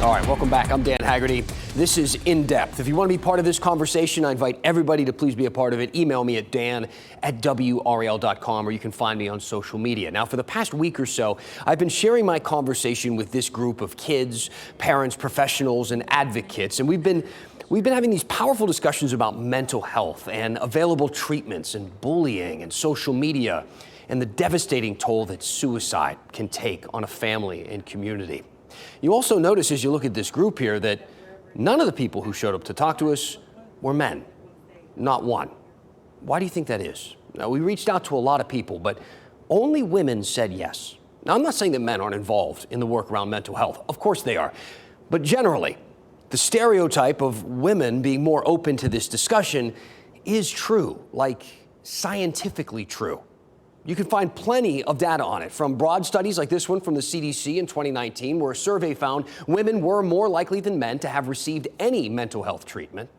All right, welcome back. I'm Dan Haggerty. This is In Depth. If you want to be part of this conversation, I invite everybody to please be a part of it. Email me at dan@wrl.com, or you can find me on social media. Now, for the past week or so, I've been sharing my conversation with this group of kids, parents, professionals, and advocates, and we've been having these powerful discussions about mental health and available treatments and bullying and social media and the devastating toll that suicide can take on a family and community. You also notice as you look at this group here that none of the people who showed up to talk to us were men, not one. Why do you think that is? Now, we reached out to a lot of people, but only women said yes. Now, I'm not saying that men aren't involved in the work around mental health. Of course they are. But generally, the stereotype of women being more open to this discussion is true, like scientifically true. You can find plenty of data on it, from broad studies like this one from the CDC in 2019, where a survey found women were more likely than men to have received any mental health treatment,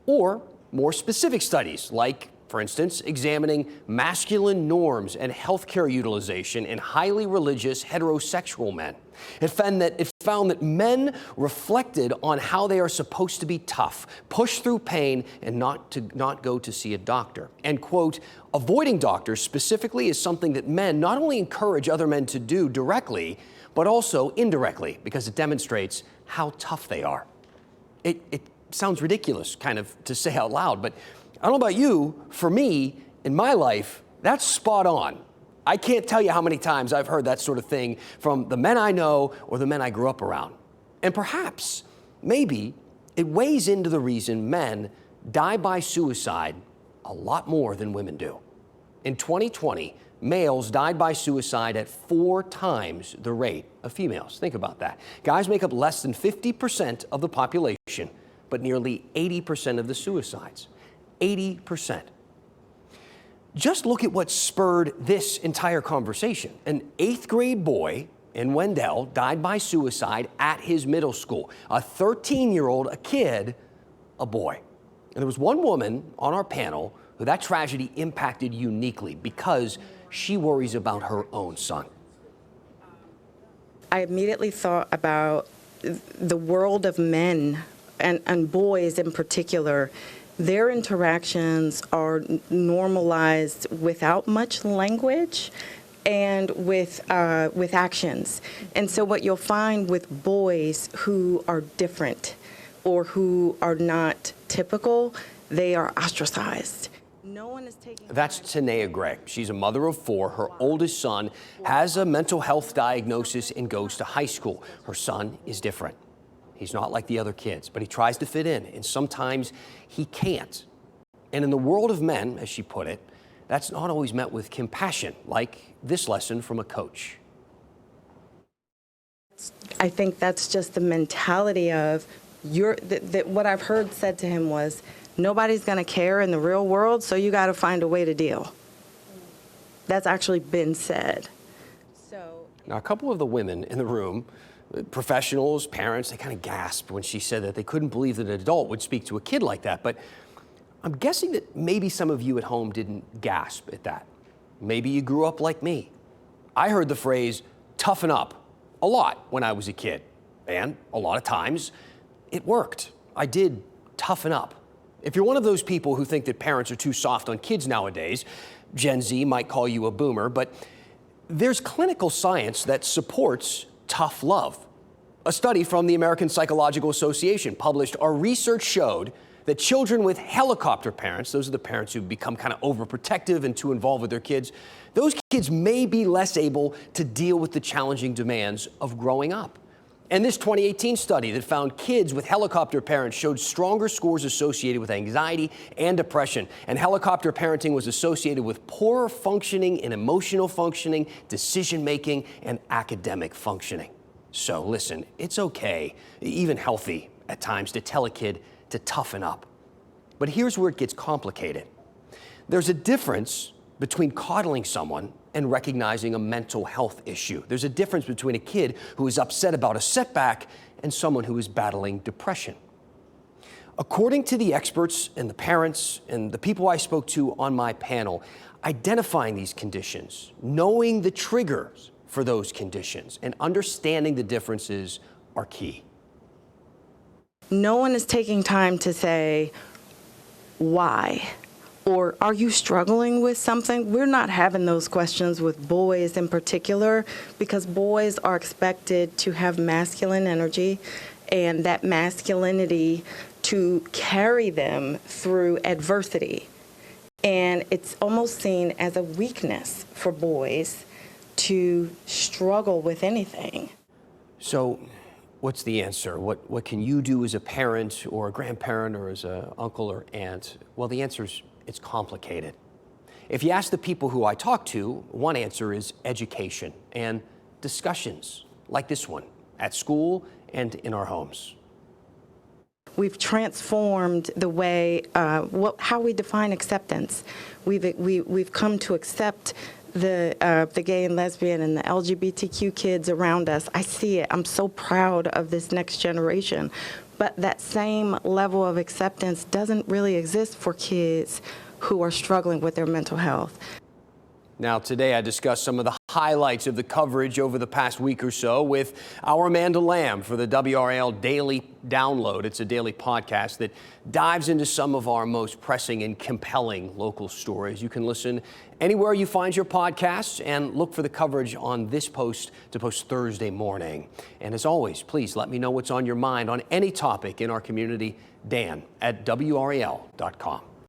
or more specific studies like, for instance, examining masculine norms and healthcare utilization in highly religious heterosexual men. It found that men reflected on how they are supposed to be tough, push through pain, and not go to see a doctor. And, quote, avoiding doctors specifically is something that men not only encourage other men to do directly, but also indirectly, because it demonstrates how tough they are. It sounds ridiculous kind of to say out loud, but I don't know about you, for me, in my life, that's spot on. I can't tell you how many times I've heard that sort of thing from the men I know or the men I grew up around. And perhaps, maybe, it weighs into the reason men die by suicide a lot more than women do. In 2020, males died by suicide at 4 times the rate of females. Think about that. Guys make up less than 50% of the population, but nearly 80% of the suicides. 80%. Just look at what spurred this entire conversation. An 8th grade boy in Wendell died by suicide at his middle school. A 13-year-old, a kid, a boy. And there was one woman on our panel who that tragedy impacted uniquely because she worries about her own son. I immediately thought about the world of men and boys in particular. Their interactions are normalized without much language and with actions. And so what you'll find with boys who are different or who are not typical, they are ostracized. No one is taking. That's Tanea Gray. She's a mother of 4. Her oldest son has a mental health diagnosis and goes to high school. Her son is different. He's not like the other kids, but he tries to fit in, and sometimes he can't. And in the world of men, as she put it, that's not always met with compassion, like this lesson from a coach. I think that's just the mentality of what I've heard said to him was, nobody's going to care in the real world, so you got to find a way to deal. That's actually been said. Now, a couple of the women in the room, professionals, parents, they kind of gasped when she said that they couldn't believe that an adult would speak to a kid like that. But I'm guessing that maybe some of you at home didn't gasp at that. Maybe you grew up like me. I heard the phrase toughen up a lot when I was a kid. And a lot of times it worked. I did toughen up. If you're one of those people who think that parents are too soft on kids nowadays, Gen Z might call you a boomer, but there's clinical science that supports tough love. A study from the American Psychological Association published, our research showed that children with helicopter parents, those are the parents who become kind of overprotective and too involved with their kids, those kids may be less able to deal with the challenging demands of growing up. And this 2018 study that found kids with helicopter parents showed stronger scores associated with anxiety and depression. And helicopter parenting was associated with poorer functioning in emotional functioning, decision-making, and academic functioning. So listen, it's okay, even healthy at times, to tell a kid to toughen up. But here's where it gets complicated. There's a difference between coddling someone and recognizing a mental health issue. There's a difference between a kid who is upset about a setback and someone who is battling depression. According to the experts and the parents and the people I spoke to on my panel, identifying these conditions, knowing the triggers for those conditions, and understanding the differences are key. No one is taking time to say, why? Or are you struggling with something? We're not having those questions with boys in particular, because boys are expected to have masculine energy and that masculinity to carry them through adversity. And it's almost seen as a weakness for boys to struggle with anything. So what's the answer? What can you do as a parent or a grandparent or as an uncle or aunt? Well, the answer is it's complicated. If you ask the people who I talk to, one answer is education and discussions like this one at school and in our homes. We've transformed the way, how we define acceptance. We've come to accept the gay and lesbian and the LGBTQ kids around us. I see it. I'm so proud of this next generation. But that same level of acceptance doesn't really exist for kids who are struggling with their mental health. Now, today I discussed some of the highlights of the coverage over the past week or so with our Amanda Lamb for the WRAL Daily Download. It's a daily podcast that dives into some of our most pressing and compelling local stories. You can listen anywhere you find your podcasts and look for the coverage on this post to post Thursday morning. And as always, please let me know what's on your mind on any topic in our community. Dan at WRAL.com.